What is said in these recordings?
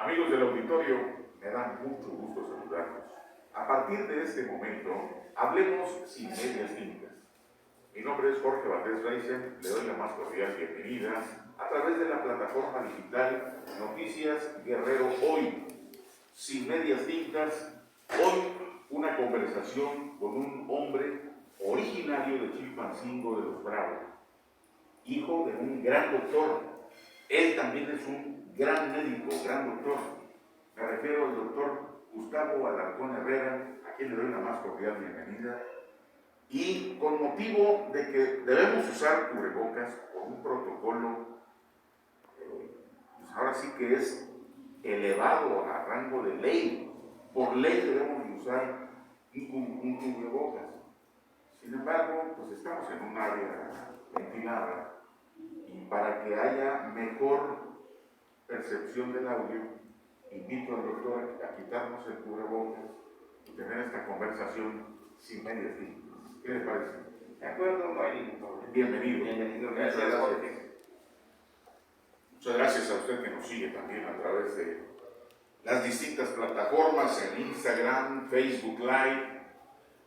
Amigos del auditorio, me da mucho gusto saludarlos. A partir de este momento, hablemos sin medias tintas. Mi nombre es Jorge Valdés Reiser, le doy la más cordial bienvenida a través de la plataforma digital Noticias Guerrero Hoy. Sin medias tintas, hoy una conversación con un hombre originario de Chilpancingo de los Bravos, hijo de un gran doctor. Él también es un gran médico, gran doctor. Me refiero al doctor Gustavo Alarcón Herrera, a quien le doy la más cordial bienvenida. Y con motivo de que debemos usar cubrebocas por un protocolo, pues ahora sí que es elevado a rango de ley. Por ley debemos de usar un cubrebocas. Sin embargo, pues estamos en un área ventilada y para que haya mejor percepción del audio, invito al doctor a quitarnos el cubrebocas y tener esta conversación sin medias tintas. ¿Qué le parece? De acuerdo, no hay ningún problema. Bienvenido. Bienvenido, gracias Jorge. Muchas gracias a usted que nos sigue también a través de las distintas plataformas en Instagram, Facebook Live,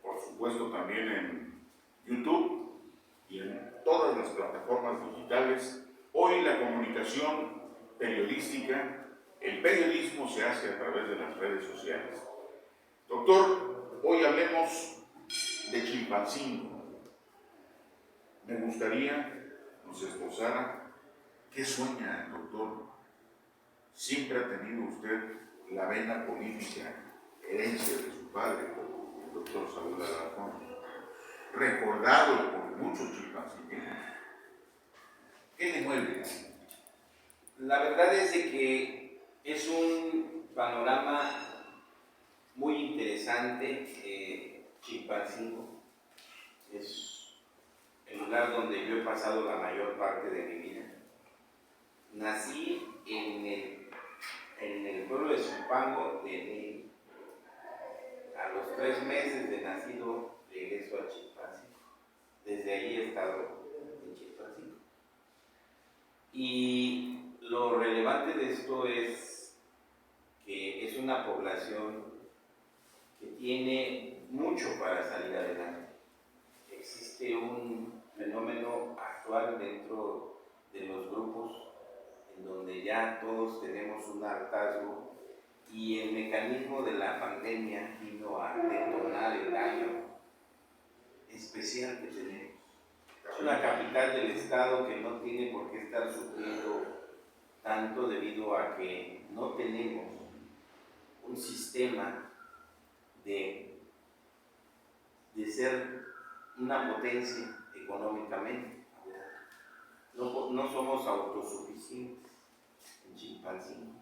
por supuesto también en YouTube y en todas las plataformas digitales. Hoy la comunicación periodística, el periodismo se hace a través de las redes sociales. Doctor, hoy hablemos de Chilpancingo. Me gustaría nos esbozara qué sueña el doctor. Siempre ha tenido usted la vena política, herencia de su padre, el doctor Saúl Alarcón, recordado por muchos chilpancingueños. ¿Qué le mueve? La verdad es de que es un panorama muy interesante. Chilpancingo es el lugar donde yo he pasado la mayor parte de mi vida. Nací en el pueblo de Zumpango. A los 3 meses de nacido regreso a Chilpancingo. Desde ahí he estado en Chilpancingo. Y lo relevante de esto es que es una población que tiene mucho para salir adelante. Existe un fenómeno actual dentro de los grupos en donde ya todos tenemos un hartazgo y el mecanismo de la pandemia vino a detonar el daño especial que tenemos. Es una capital del estado que no tiene por qué estar sufriendo tanto debido a que no tenemos un sistema de ser una potencia económicamente. No somos autosuficientes en Chilpancingo.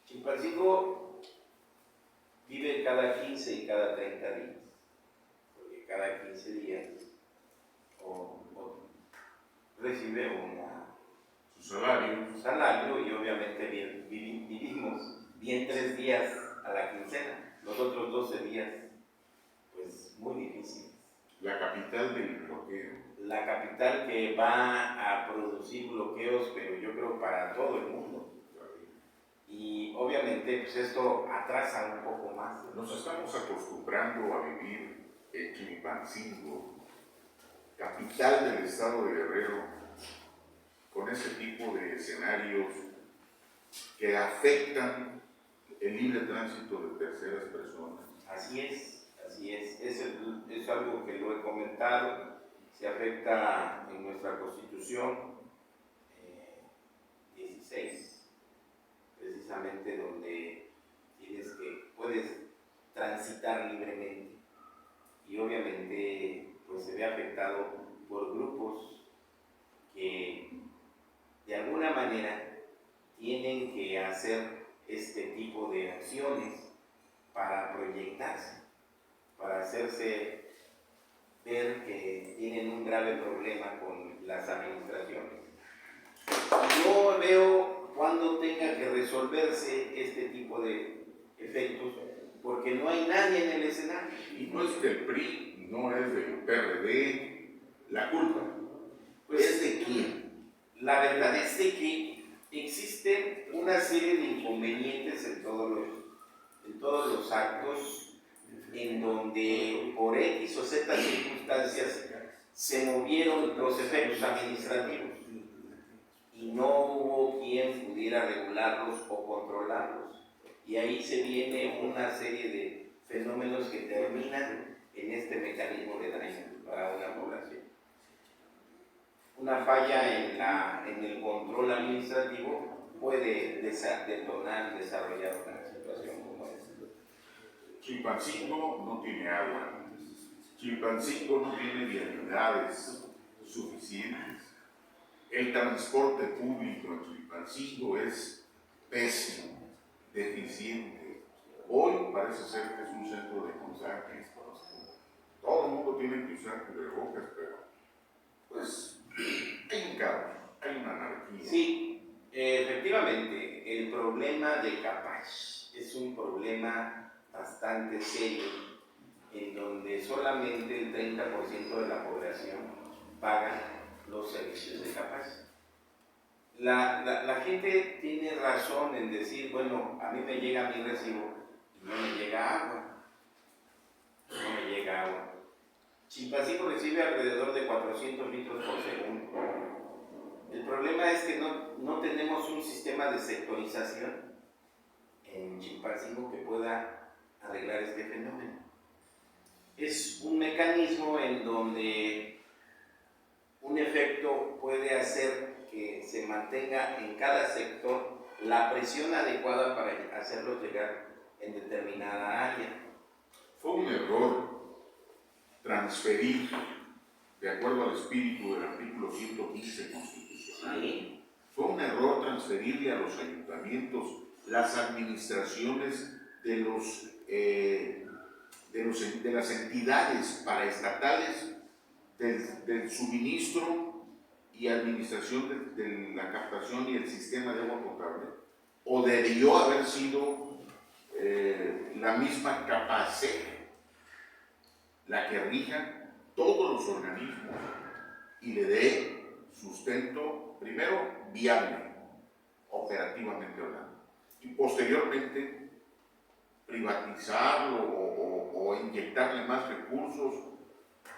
Chilpancingo vive cada 15 y cada 30 días, porque cada 15 días recibe Su salario. su salario y obviamente vivimos bien 3 días a la quincena, los otros 12 días pues muy difíciles. La capital del bloqueo. La capital que va a producir bloqueos, pero yo creo para todo el mundo. Y obviamente pues esto atrasa un poco más. Nos estamos acostumbrando a vivir en Chilpancingo, capital del estado de Guerrero, con ese tipo de escenarios que afectan el libre tránsito de terceras personas. Así es, es algo que lo he comentado, se afecta en nuestra Constitución 16, precisamente donde puedes transitar libremente y obviamente pues se ve afectado por grupos que de alguna manera tienen que hacer este tipo de acciones para proyectarse, para hacerse ver que tienen un grave problema con las administraciones. Yo veo cuando tenga que resolverse este tipo de efectos, porque no hay nadie en el escenario. Y no es del PRI, no es del PRD, la culpa. Pues, ¿es de quién? La verdad es de que existen una serie de inconvenientes en todos los actos en donde por X o Z circunstancias se movieron los efectos administrativos y no hubo quien pudiera regularlos o controlarlos. Y ahí se viene una serie de fenómenos que terminan en este mecanismo de daño para una población. Una falla en el control administrativo puede detonar, desarrollar una situación como esta. Chilpancingo no tiene agua. Chilpancingo no tiene vialidades suficientes. El transporte público en Chilpancingo es pésimo, deficiente. Hoy parece ser que es un centro de contagio. Todo el mundo tiene que usar cubrebocas, pero pues hay un caos, hay una anarquía. Sí, efectivamente, el problema de Capach es un problema bastante serio, en donde solamente el 30% de la población paga los servicios de Capach. La gente tiene razón en decir, bueno, a mí me llega mi recibo y no me llega agua. No me llega agua. Chilpancingo recibe alrededor de 400 litros por segundo. El problema es que no tenemos un sistema de sectorización en Chilpancingo que pueda arreglar este fenómeno. Es un mecanismo en donde un efecto puede hacer que se mantenga en cada sector la presión adecuada para hacerlo llegar en determinada área. Fue un error transferir, de acuerdo al espíritu del artículo 115 constitucional, ¿Sí? fue un error transferirle a los ayuntamientos las administraciones de las entidades paraestatales del suministro y administración de la captación y el sistema de agua potable, o debió haber sido la misma Capacec la que rija todos los organismos y le dé sustento, primero, viable, operativamente hablando, y posteriormente privatizarlo o inyectarle más recursos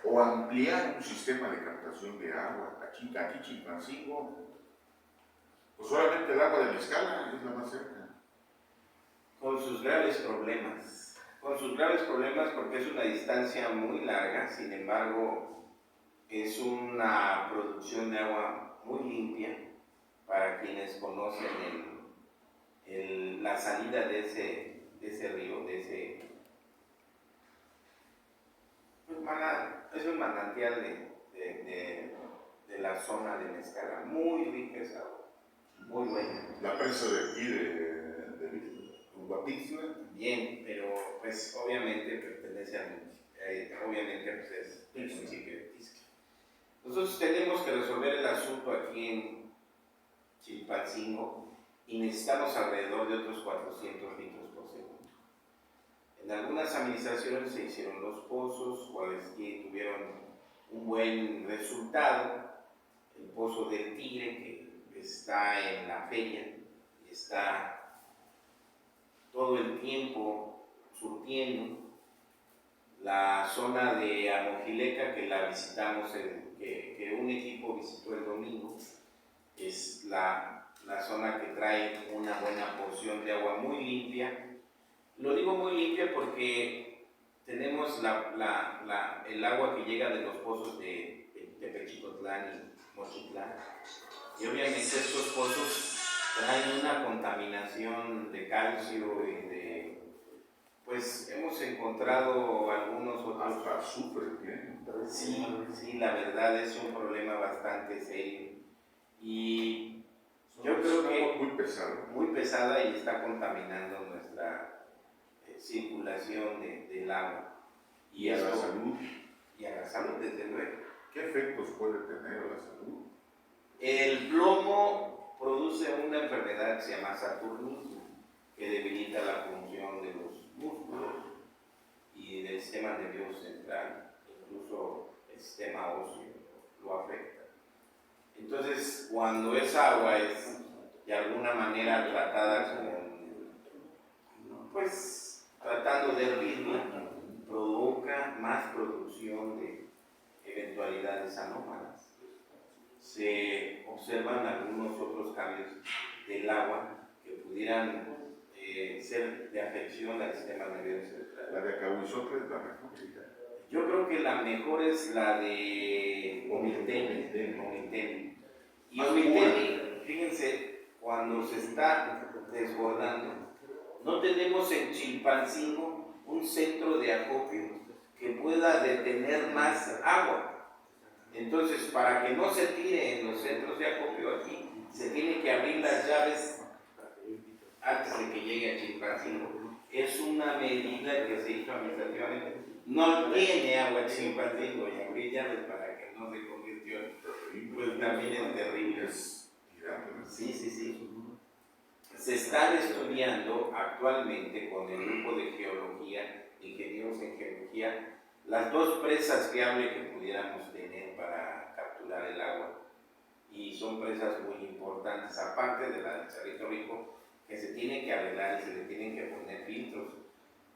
o ampliar un sistema de captación de agua. Aquí Chilpancingo, pues solamente el agua de la Escala es la más cerca. Con sus graves problemas porque es una distancia muy larga, sin embargo es una producción de agua muy limpia para quienes conocen la salida de ese río, es un manantial de la zona de Mezcala, muy rica esa agua, muy buena. La presa de aquí de Guapixla. Bien, pero pues obviamente pertenece obviamente pues, es el municipio de Tizca. Nosotros tenemos que resolver el asunto aquí en Chilpancingo y necesitamos alrededor de otros 400 litros por segundo. En algunas administraciones se hicieron los pozos, cuales tuvieron un buen resultado. El pozo del Tigre, que está en la feria, y está todo el tiempo surtiendo. La zona de Amojileca, que la visitamos, que un equipo visitó el domingo, es la zona que trae una buena porción de agua muy limpia. Lo digo muy limpia porque tenemos el agua que llega de los pozos de Tepechicotlán y Mochitlán, y obviamente estos pozos traen una contaminación de calcio y pues hemos encontrado algunos otros. Hasta azufre tiene. Sí, la verdad es un problema bastante serio. Y yo creo que muy pesada y está contaminando nuestra circulación del agua. Y a la salud. Y a la salud, desde luego. ¿Qué efectos puede tener a la salud? El plomo produce una enfermedad que se llama saturnismo, que debilita la función de los músculos y del sistema nervioso central, incluso el sistema óseo lo afecta. Entonces, cuando esa agua es de alguna manera tratada pues tratando de hervirla, provoca más producción de eventualidades anómalas. Se observan algunos otros cambios del agua que pudieran ser de afección al sistema nervioso central. La de Acahuizotla es la mejor. Yo creo que la mejor es la de Omiteni. Y Omiteni, fíjense, cuando se está desbordando, no tenemos en Chilpancingo un centro de acopio que pueda detener más agua. Entonces, para que no se tire en los centros de acopio aquí, se tiene que abrir las llaves antes de que llegue a Chilpancingo. Es una medida que se hizo administrativamente. No tiene agua Chilpancingo y abrir llaves para que no se convirtió, pues también es terrible. Sí. Se están estudiando actualmente con el grupo de geología, ingenieros en geología, las dos presas fiables que pudiéramos tener para capturar el agua. Y son presas muy importantes, aparte de la del Cerrito Rico, que se tienen que arreglar y se le tienen que poner filtros.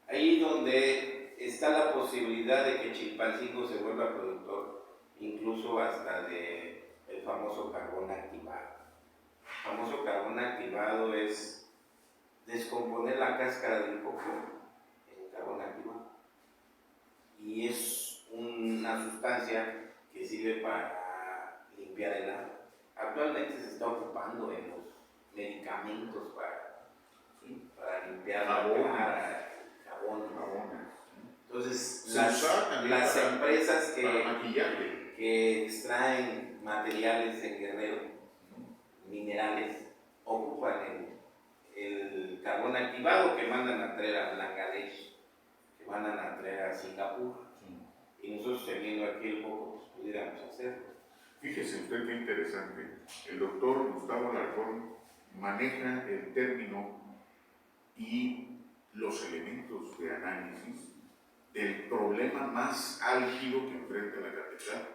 Ahí donde está la posibilidad de que Chilpancingo se vuelva productor, incluso hasta de el famoso carbón activado. El famoso carbón activado es descomponer la cáscara del coco en carbón activado. Y es una sustancia que sirve para limpiar el agua. Actualmente se está ocupando en los medicamentos para limpiar la cara, jabón. Entonces, las empresas que extraen materiales en Guerrero, minerales, ocupan el carbón activado que mandan a traer a Bangladesh, que mandan a traer a Singapur. Y nosotros teniendo aquí el poco, pues pudiéramos hacerlo. Fíjese usted qué interesante. El doctor Gustavo Alarcón maneja el término y los elementos de análisis del problema más álgido que enfrenta la capital,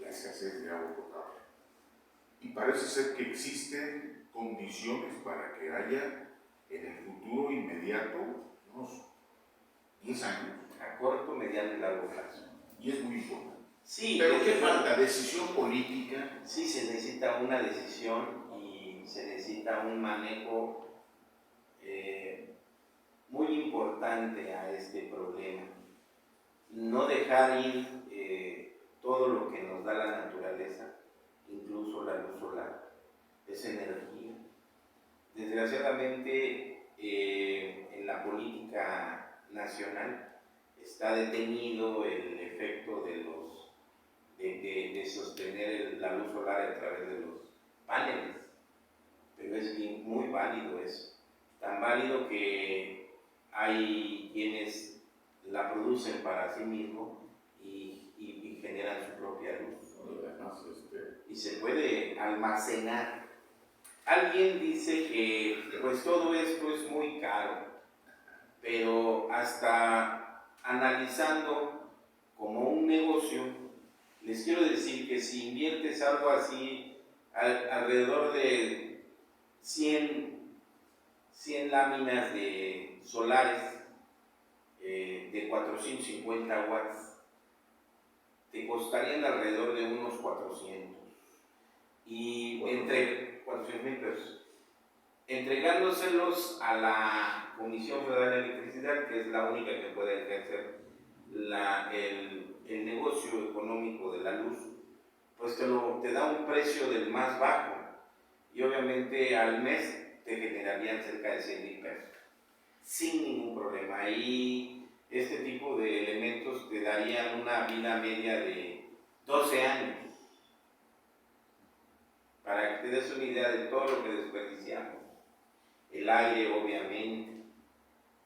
la escasez de agua potable. Y parece ser que existen condiciones para que haya en el futuro inmediato unos 10 años. A corto, mediano y largo plazo. Y es muy importante. Sí, pero ¿qué falta? ¿Decisión política? Sí, se necesita una decisión y se necesita un manejo muy importante a este problema. No dejar ir todo lo que nos da la naturaleza, incluso la luz solar, es energía. Desgraciadamente, en la política nacional está detenido el efecto de sostener la luz solar a través de los paneles, pero es muy válido eso, tan válido que hay quienes la producen para sí mismos y generan su propia luz, y se puede almacenar. Alguien dice que pues todo esto es muy caro, pero hasta analizando como un negocio, les quiero decir que si inviertes algo así, alrededor de 100 láminas de solares de 450 watts, te costarían alrededor de unos 400. Y entre 400,000 pesos. Entregándoselos a la Comisión Federal de Electricidad, que es la única que puede ejercer el negocio económico de la luz, pues te da un precio del más bajo, y obviamente al mes te generarían cerca de 100,000 pesos sin ningún problema. Y este tipo de elementos te darían una vida media de 12 años, para que te des una idea de todo lo que desperdiciamos. El aire, obviamente,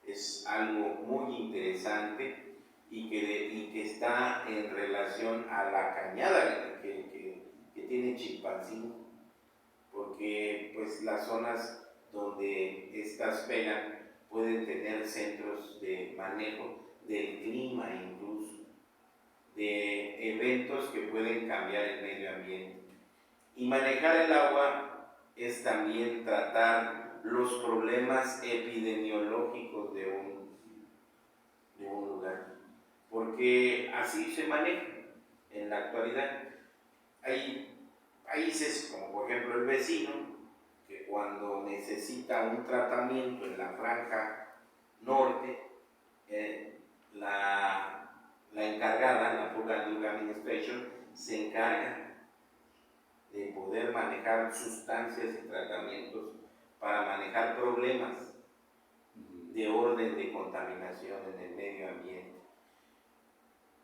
es algo muy interesante y que está en relación a la cañada que tiene Chilpancingo, porque pues las zonas donde estas pegan pueden tener centros de manejo del clima, incluso de eventos que pueden cambiar el medio ambiente. Y manejar el agua es también tratar los problemas epidemiológicos de un lugar, porque así se maneja en la actualidad. Hay países como por ejemplo el vecino, que cuando necesita un tratamiento en la franja norte, la encargada, la Food and Drug Administration, se encarga de poder manejar sustancias y tratamientos para manejar problemas de orden de contaminación en el medio ambiente.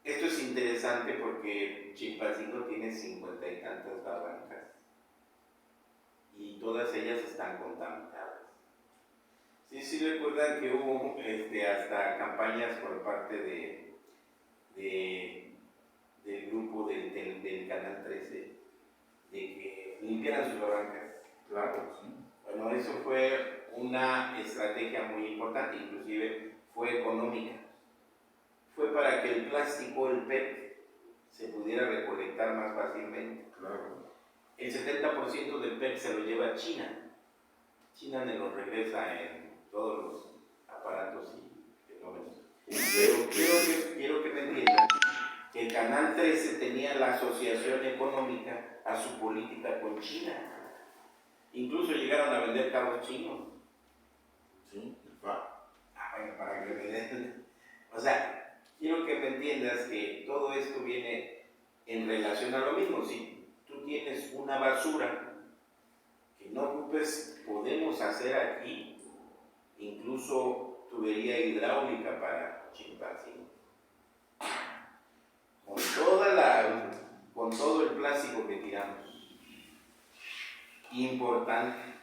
Esto es interesante porque Chilpancingo tiene 50 y tantas barrancas y todas ellas están contaminadas. Sí recuerdan que hubo hasta campañas por parte del grupo del Canal 13 de que limpiaran sus barrancas. Claro, sí. Bueno, eso fue una estrategia muy importante, inclusive fue económica. Fue para que el plástico, el PET, se pudiera recolectar más fácilmente. Claro. El 70% del PET se lo lleva a China. China me lo regresa en todos los aparatos y fenómenos. Pero quiero que me entiendan que el Canal 13 tenía la asociación económica a su política con China. Incluso llegaron a vender carros chinos. Sí, bueno, para que me den. O sea, quiero que me entiendas que todo esto viene en relación a lo mismo. Si tú tienes una basura que no ocupes, podemos hacer aquí incluso tubería hidráulica para Chilpancingo. Con todo el plástico que tiramos. Importante.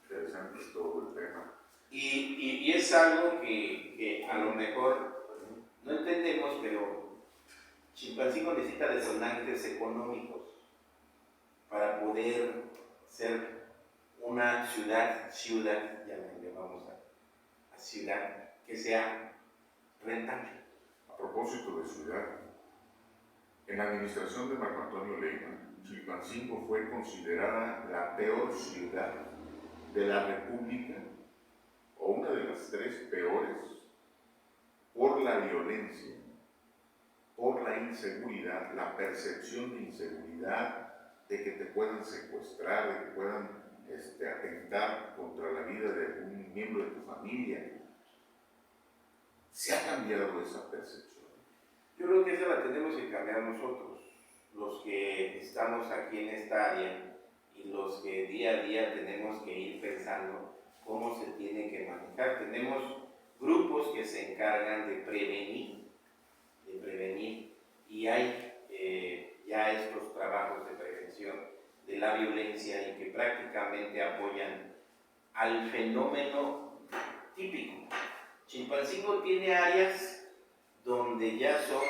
Interesante todo el tema. Y es algo que a lo mejor no entendemos, pero Chilpancingo necesita detonantes económicos para poder ser una ciudad, ya le vamos a ciudad, que sea rentable. A propósito de ciudad, en la administración de Marco Antonio Leyva, Chilpancingo fue considerada la peor ciudad de la República, o una de las 3 peores, por la violencia, por la inseguridad, la percepción de inseguridad, de que te puedan secuestrar, de que puedan atentar contra la vida de un miembro de tu familia. Se ha cambiado esa percepción. Yo creo que esa la tenemos que cambiar nosotros, los que estamos aquí en esta área y los que día a día tenemos que ir pensando cómo se tiene que manejar. Tenemos grupos que se encargan de prevenir, y hay ya estos trabajos de prevención de la violencia y que prácticamente apoyan al fenómeno típico. Chilpancingo tiene áreas donde ya son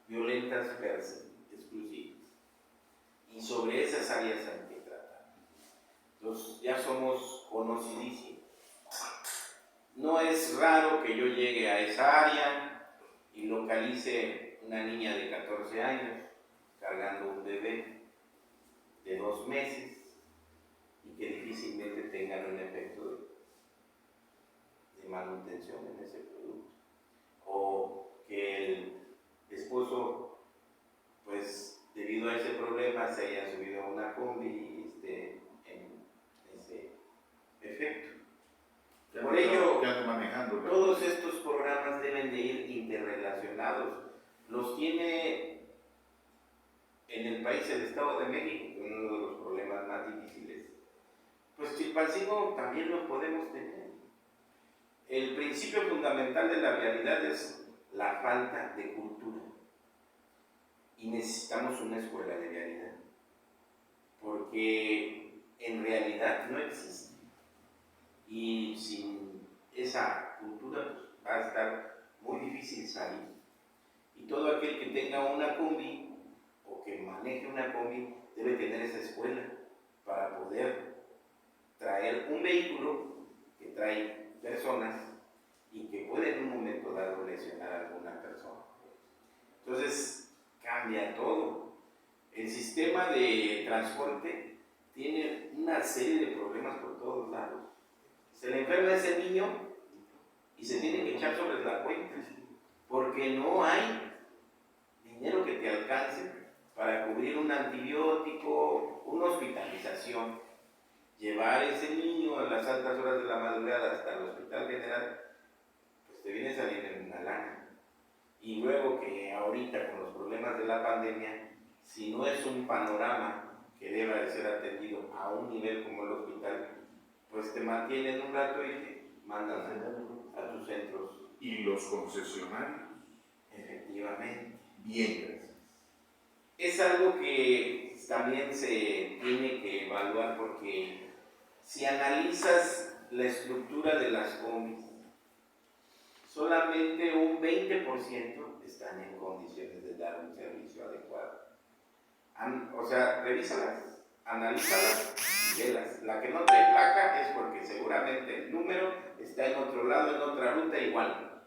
violentas per se, exclusivas, y sobre esas áreas hay que tratar. Entonces ya somos conocidísimos. No es raro que yo llegue a esa área y localice una niña de 14 años cargando un bebé de 2 meses y que difícilmente tengan un efecto de manutención en ese producto. O que el esposo, pues debido a ese problema, se haya subido a una combi y esté en ese efecto. Por ello, todos estos programas deben de ir interrelacionados. Los tiene en el país el Estado de México, uno de los problemas más difíciles. Pues Chilpancingo también lo podemos tener. El principio fundamental de la vialidad es la falta de cultura. Y necesitamos una escuela de vialidad. Porque en realidad no existe. Y sin esa cultura pues, va a estar muy difícil salir. Y todo aquel que tenga una combi o que maneje una combi debe tener esa escuela para poder traer un vehículo que trae personas y que puede en un momento dado lesionar a alguna persona. Entonces cambia todo. El sistema de transporte tiene una serie de problemas por todos lados. Se le enferma ese niño y se tiene que echar sobre la cuenta, porque no hay dinero que te alcance para cubrir un antibiótico, una hospitalización. Llevar ese niño a las altas horas de la madrugada hasta el hospital general, pues te viene a salir en una lana. Y luego que ahorita con los problemas de la pandemia, si no es un panorama que deba de ser atendido a un nivel como el hospital, pues te mantienen un rato y te mandan a tus centros. ¿Y los concesionarios? Efectivamente. Bien, gracias. Es algo que también se tiene que evaluar, porque si analizas la estructura de las combis, solamente un 20% están en condiciones de dar un servicio adecuado. O sea, revísalas, analízalas y velas. La que no trae placa es porque seguramente el número está en otro lado, en otra ruta igual.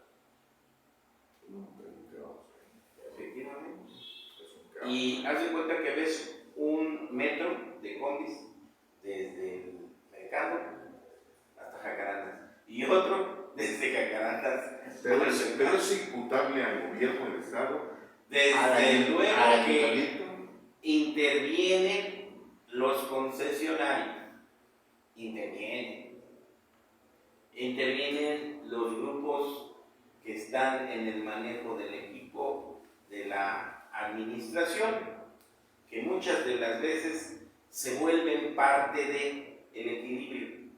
Efectivamente. Y haz de cuenta que ves un metro de combis desde el mercado hasta Jacarandas y otro desde Jacarandas. Pero es imputable al gobierno del Estado. Desde luego que intervienen los concesionarios, intervienen los grupos que están en el manejo del equipo de la administración, que muchas de las veces se vuelven parte del equilibrio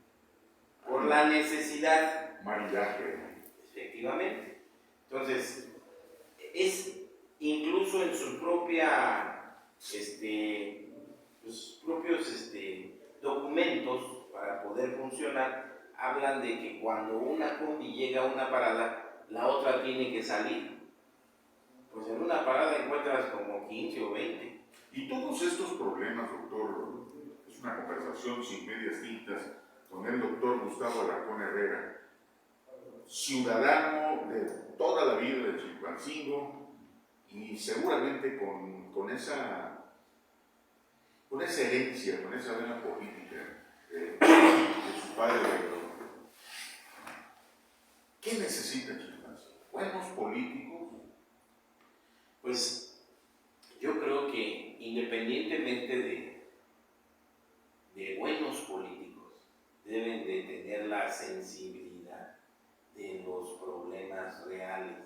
por la necesidad. Maridaje. Efectivamente. Entonces, es incluso en su propia, los propios documentos para poder funcionar, hablan de que cuando una combi llega a una parada, la otra tiene que salir. Pues en una parada encuentras como 15 o 20. Y todos estos problemas, doctor, es una conversación sin medias tintas con el doctor Gustavo Alarcón Herrera, ciudadano de toda la vida de Chilpancingo y seguramente con esa herencia, con esa vena política de su padre. ¿Qué necesita Chilpancingo? ¿Buenos políticos? Pues yo creo que independientemente de buenos políticos, deben de tener la sensibilidad de los problemas reales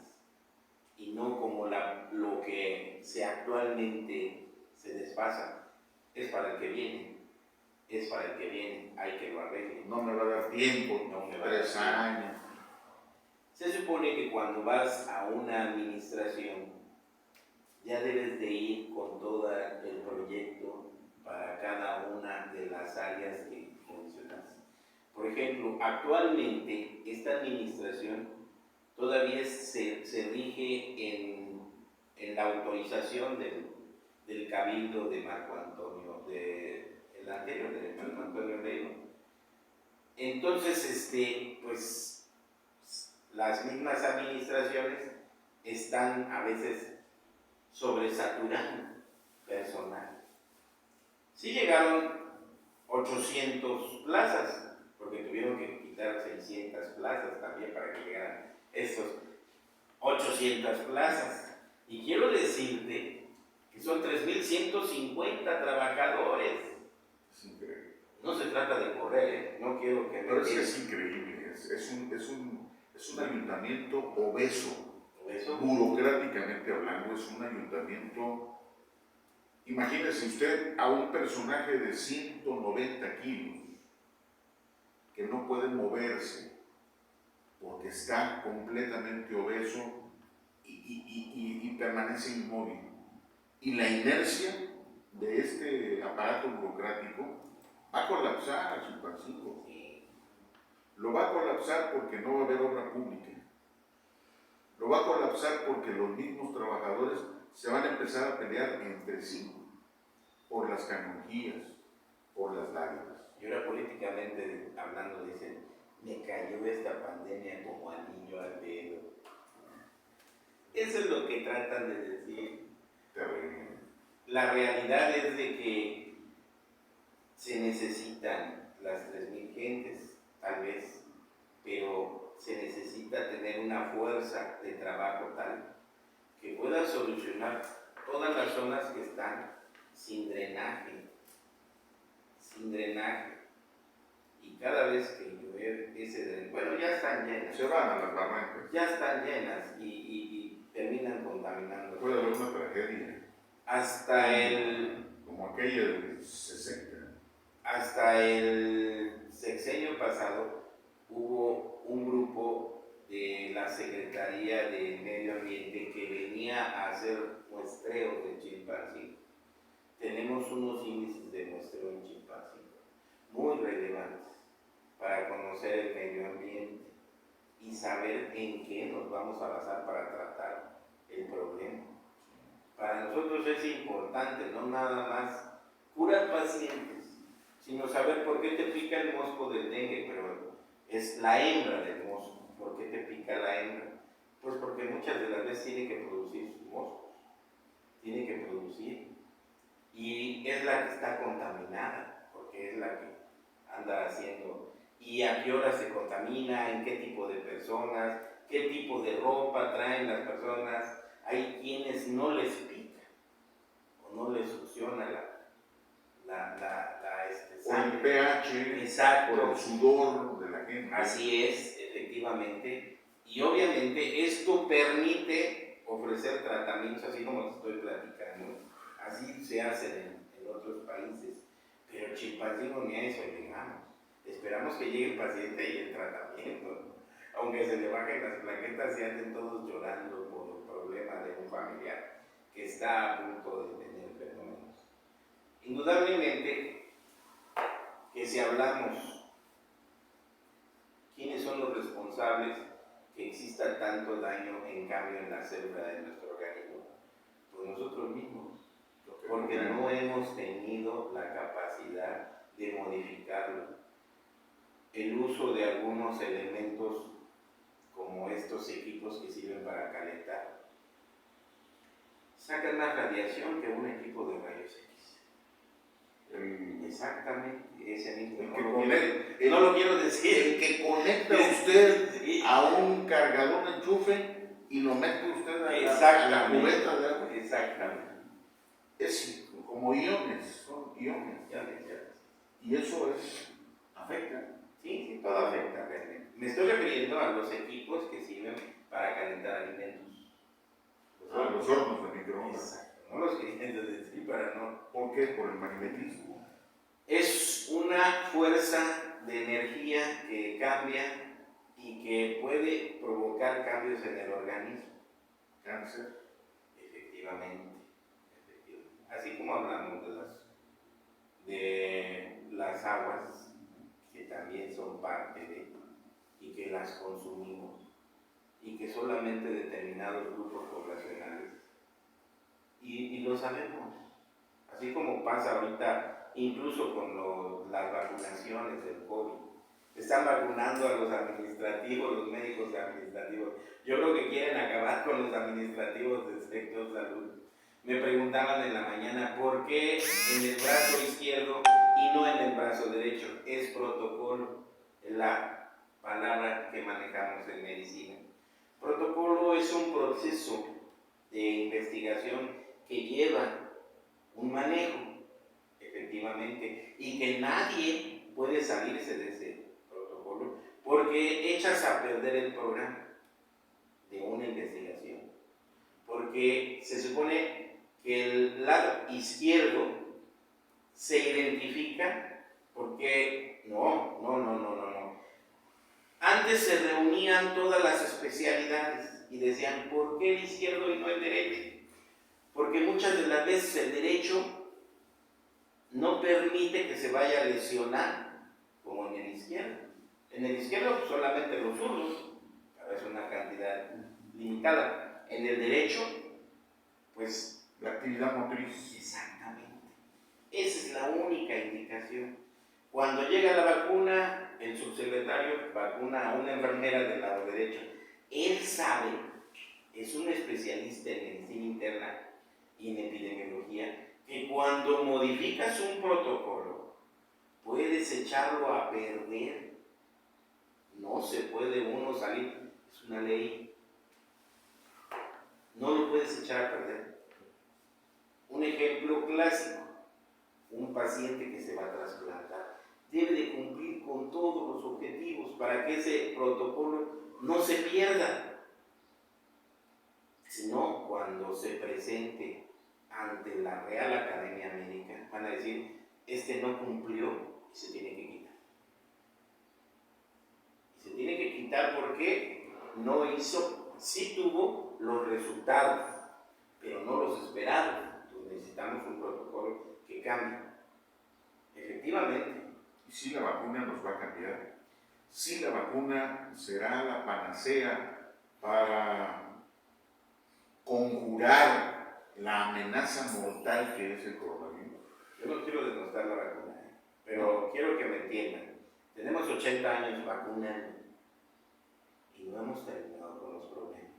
y no como lo que actualmente se les pasa. Es para el que viene, hay que lo arregle. No me va a dar tiempo, no me va a dar 3 años. Se supone que cuando vas a una administración ya debes de ir con todo el proyecto para cada una de las áreas que mencionas. Por ejemplo, actualmente esta administración todavía se rige en la autorización del cabildo de Marco Antonio, el anterior de Marco Antonio Reyno. Entonces, pues las mismas administraciones están a veces sobresaturando personal. Sí llegaron 800 plazas, porque tuvieron que quitar 600 plazas también para que llegaran estos 800 plazas. Y quiero decirte que son 3.150 trabajadores. Es increíble. No se trata de correr, no quiero que me Pero es increíble, es un ayuntamiento obeso. Burocráticamente hablando, es un ayuntamiento. Imagínese usted a un personaje de 190 kilos que no puede moverse porque está completamente obeso y permanece inmóvil. Y la inercia de este aparato burocrático va a colapsar a Chilpancingo. Lo va a colapsar porque no va a haber obra pública. Lo va a colapsar porque los mismos trabajadores se van a empezar a pelear entre sí por las canonjías, por las lágrimas. Y ahora políticamente hablando dicen, me cayó esta pandemia como anillo al dedo. Eso es lo que tratan de decir. Terrible. La realidad es de que se necesitan las 3,000 gentes, tal vez, pero se necesita tener una fuerza de trabajo tal que pueda solucionar todas las zonas que están sin drenaje, y cada vez que llueve ese drenaje, bueno, ya están llenas, Se van a las barrancas. ya están llenas y terminan contaminando. Puede haber una tragedia. Como aquella del 60. Hasta el sexenio pasado hubo un grupo de la Secretaría de Medio Ambiente que venía a hacer muestreos de Chilpancingo. Tenemos unos índices de muestreo en Chilpancingo muy relevantes para conocer el medio ambiente y saber en qué nos vamos a basar para tratar el problema. Para nosotros es importante, no nada más curar pacientes, sino saber por qué te pica el mosco del dengue, pero es la hembra del mosco. ¿Por qué te pica la hembra? Pues porque muchas de las veces tiene que producir sus moscos, tiene que producir, y es la que está contaminada, porque es la que anda haciendo, y a qué hora se contamina, en qué tipo de personas, qué tipo de ropa traen las personas. Hay quienes no les pica o no les succiona O el pH, exacto, por el sudor de la gente. Así es, efectivamente. Y obviamente esto permite ofrecer tratamientos, así como te estoy platicando. Así se hacen en otros países. Pero Chilpancingo ni a eso llegamos. Esperamos que llegue el paciente y el tratamiento. Aunque se le bajen las plaquetas y anden todos llorando por el problema de un familiar que está a punto de tener fenómenos. Indudablemente que si hablamos quiénes son los responsables que exista tanto daño en cambio en la célula de nuestro organismo, pues nosotros mismos, porque no hemos tenido la capacidad de modificarlo. El uso de algunos elementos como estos equipos que sirven para calentar sacan más radiación que un equipo de rayos X. Exactamente, ese mismo. No lo quiero decir. El que conecta usted a un cargador de enchufe y lo mete usted a la cubeta de agua. Exactamente. Es como iones, son iones. Y eso afecta. Sí, todo afecta realmente. Me estoy refiriendo a los equipos que sirven para calentar alimentos. Los hornos de microondas. Exacto. No los queriendo decir para no. ¿Por qué? Por el magnetismo. Es una fuerza de energía que cambia y que puede provocar cambios en el organismo. Cáncer. Efectivamente. Así como hablamos de las aguas, que también son parte de, y que las consumimos, y que solamente determinados grupos poblacionales, y lo sabemos. Así como pasa ahorita, incluso con las vacunaciones del COVID. Están vacunando a los administrativos, los médicos administrativos. Yo creo que quieren acabar con los administrativos del sector salud. Me preguntaban en la mañana por qué en el brazo izquierdo y no en el brazo derecho. Es protocolo, la palabra que manejamos en medicina. Protocolo es un proceso de investigación que lleva un manejo, efectivamente, y que nadie puede salirse de ese protocolo porque echas a perder el programa de una investigación, porque se supone que el lado izquierdo se identifica porque no. Antes se reunían todas las especialidades y decían, ¿por qué el izquierdo y no el derecho? Porque muchas de las veces el derecho no permite que se vaya a lesionar como en el izquierdo. En el izquierdo pues, solamente los zurdos, pero es una cantidad limitada. En el derecho, pues... La actividad motriz. Exactamente. Esa es la única indicación. Cuando llega la vacuna, el subsecretario vacuna a una enfermera del lado derecho. Él sabe, es un especialista en medicina interna y en epidemiología, que cuando modificas un protocolo puedes echarlo a perder. No se puede uno salir, es una ley. No lo puedes echar a perder. Un ejemplo clásico, un paciente que se va a trasplantar debe de cumplir con todos los objetivos para que ese protocolo no se pierda. Sino cuando se presente ante la Real Academia Médica, van a decir, este no cumplió y se tiene que quitar. Y se tiene que quitar porque no hizo, sí tuvo los resultados, pero no los esperados. Entonces necesitamos un protocolo que cambie. Efectivamente. ¿Y si la vacuna nos va a cambiar? ¿Si la vacuna será la panacea para conjurar la amenaza mortal que es el coronavirus? Yo no quiero denostar la vacuna, pero quiero que me entiendan. Tenemos 80 años vacunando y no hemos terminado con los problemas.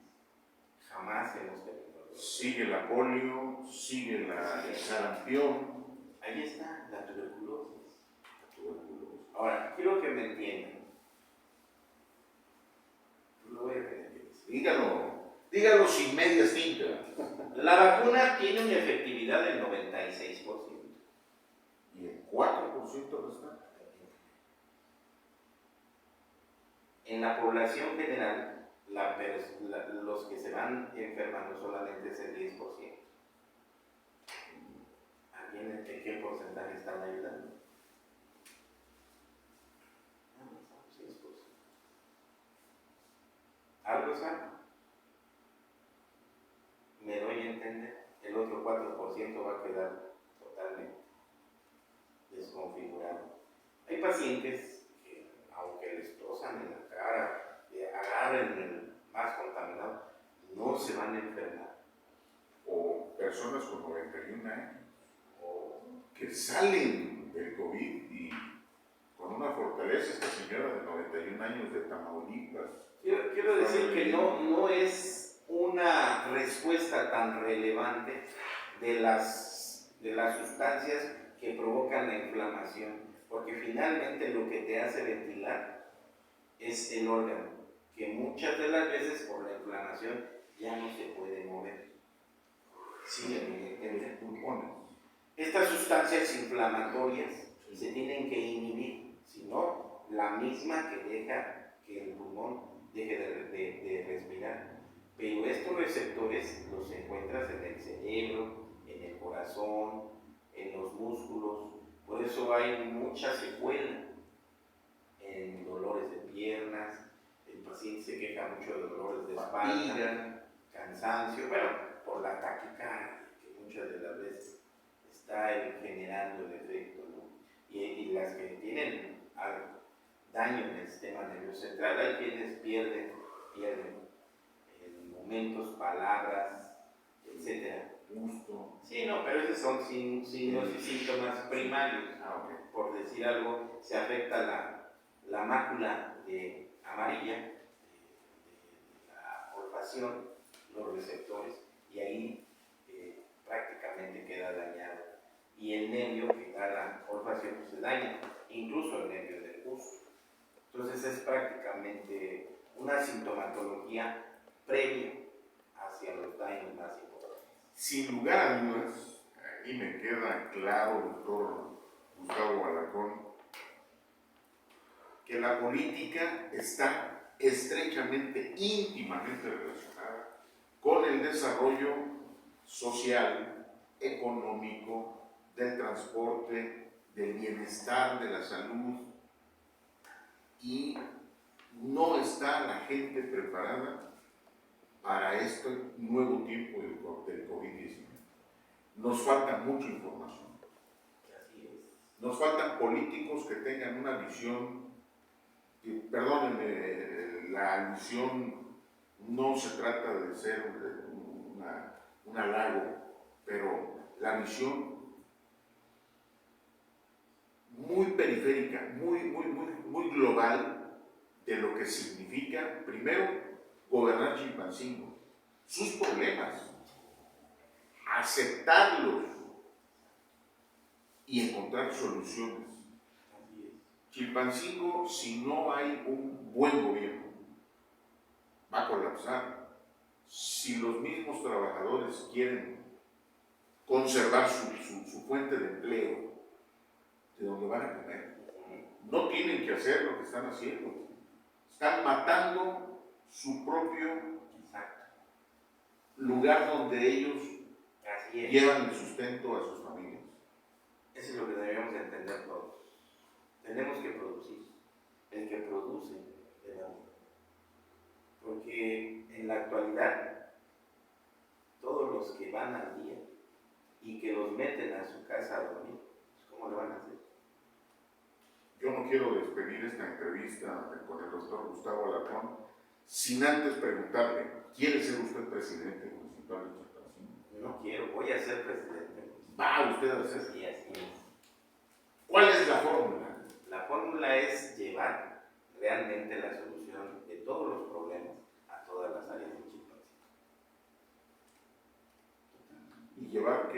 Jamás hemos terminado. Sigue la polio, sigue el sarampión. Ahí está, la tuberculosis. Ahora, quiero que me entiendan. Lo voy a tener que decir. Dígalo sin medias tintas. La vacuna tiene una efectividad del 96%. ¿Y el 4% restante? En la población general, los que se van enfermando solamente es el 10%. ¿Alguien de qué porcentaje están ayudando? No, 6%. ¿Algo sabe? Me doy a entender. El otro 4% va a quedar totalmente desconfigurado. Hay pacientes que, aunque les tosan en la cara, agarren el más contaminado, no se van a enfermar. O personas con 91 años que salen del COVID y con una fortaleza, esta señora de 91 años de Tamaulipas. Quiero decir que no es una respuesta tan relevante de las sustancias que provocan la inflamación, porque finalmente lo que te hace ventilar es el órgano, que muchas de las veces por la inflamación ya no se puede mover. Sí, Los pulmones. estas sustancias inflamatorias se tienen que inhibir, si no, la misma que deja que el pulmón deje de respirar. Pero estos receptores los encuentras en el cerebro, en el corazón, en los músculos. Por eso hay mucha secuela en dolores de piernas. El paciente se queja mucho de dolores de espalda, cansancio, bueno, por la taquicardia, que muchas de las veces está generando el efecto, ¿no? Y las que tienen daño en el sistema nervioso central, hay quienes pierden en momentos palabras, etc. Gusto. Sí, no, pero esos son signos y síntomas primarios. Okay. Por decir algo, se afecta la mácula amarilla, de la olfacción, los receptores, y ahí prácticamente queda dañado. Y el nervio que da la olfacción pues, se daña, incluso el nervio del gusto. Entonces es prácticamente una sintomatología previa hacia los daños más importantes. Sin lugar a dudas, y me queda claro, doctor Gustavo Alarcón, que la política está estrechamente, íntimamente relacionada con el desarrollo social, económico, del transporte, del bienestar, de la salud, y no está la gente preparada para este nuevo tiempo del COVID-19. Nos falta mucha información. Así es. Nos faltan políticos que tengan una visión, perdónenme, la visión no se trata de ser un halago, pero la visión muy periférica, muy global de lo que significa, primero, gobernar Chilpancingo, sus problemas, aceptarlos y encontrar soluciones. Chilpancingo, si no hay un buen gobierno, va a colapsar. Si los mismos trabajadores quieren conservar su fuente de empleo, de donde van a comer, no tienen que hacer lo que están haciendo. Están matando su propio lugar donde ellos llevan el sustento a sus familias. Eso es lo que debemos entender todos. Tenemos que producir. El que produce de la vida. Porque en la actualidad, todos los que van al día y que los meten a su casa a dormir, ¿cómo le van a hacer? Yo no quiero despedir esta entrevista con el doctor Gustavo Alarcón sin antes preguntarle, ¿quiere ser usted presidente municipal de Chilpancingo? No quiero, voy a ser presidente. ¿Va usted a ser? Sí, así es. ¿Cuál es la fórmula? La fórmula es llevar realmente la solución de todos los problemas a todas las áreas de Chilpancingo. Y llevar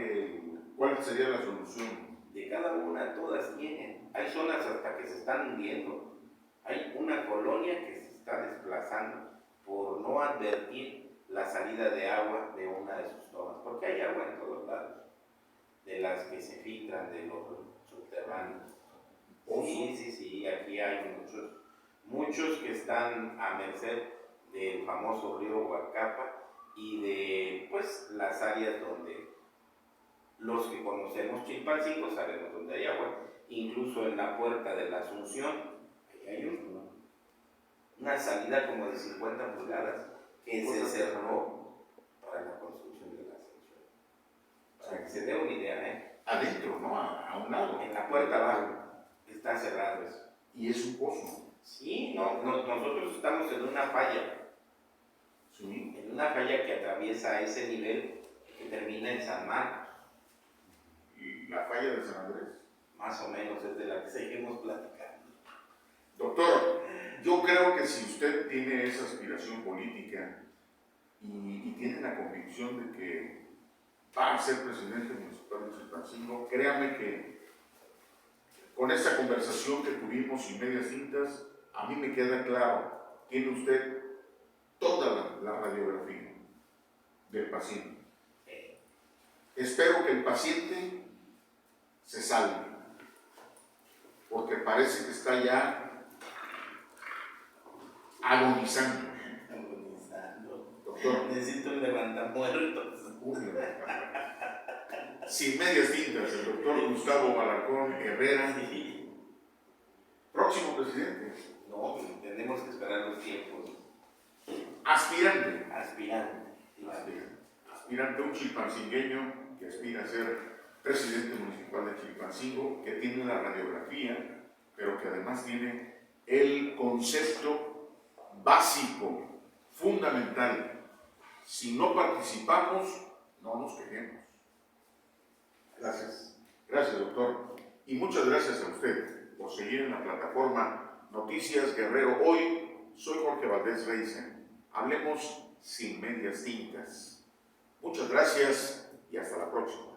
¿cuál sería la solución? De cada una, todas tienen. Hay zonas hasta que se están hundiendo. Hay una colonia que se está desplazando por no advertir la salida de agua de una de sus tomas, porque hay agua en todos lados, de las que se filtran de los subterráneos. Sí, aquí hay muchos que están a merced del famoso río Huacapa y de pues las áreas donde los que conocemos Chilpancingo sabemos donde hay agua, incluso en la puerta de la Asunción, ahí hay una salida como de 50 pulgadas que se cerró para la construcción de la Asunción. Para que se dé una idea, Adentro, ¿no? A un lado. En la puerta abajo está cerrado eso. Y es un pozo. Sí, nosotros estamos en una falla. Sí. En una falla que atraviesa ese nivel que termina en San Marcos. ¿Y la falla de San Andrés? Más o menos es de la que seguimos platicando. Doctor, yo creo que si usted tiene esa aspiración política y tiene la convicción de que va a ser presidente municipal de Chilpancingo, créame que con esta conversación que tuvimos y medias tintas, a mí me queda claro, tiene usted toda la radiografía del paciente. Espero que el paciente se salve, porque parece que está ya agonizando. Doctor, necesito un levantamuertos. Sin medias tintas, el doctor Gustavo Alarcón Herrera, próximo presidente. No, tenemos que esperar los tiempos. Aspirante. Aspirante, un chilpancingueño que aspira a ser presidente municipal de Chilpancingo, que tiene la radiografía, pero que además tiene el concepto básico, fundamental. Si no participamos, no nos quejemos. Gracias. Gracias, doctor. Y muchas gracias a usted por seguir en la plataforma Noticias Guerrero. Hoy soy Jorge Valdés Reisen. Hablemos sin medias tintas. Muchas gracias y hasta la próxima.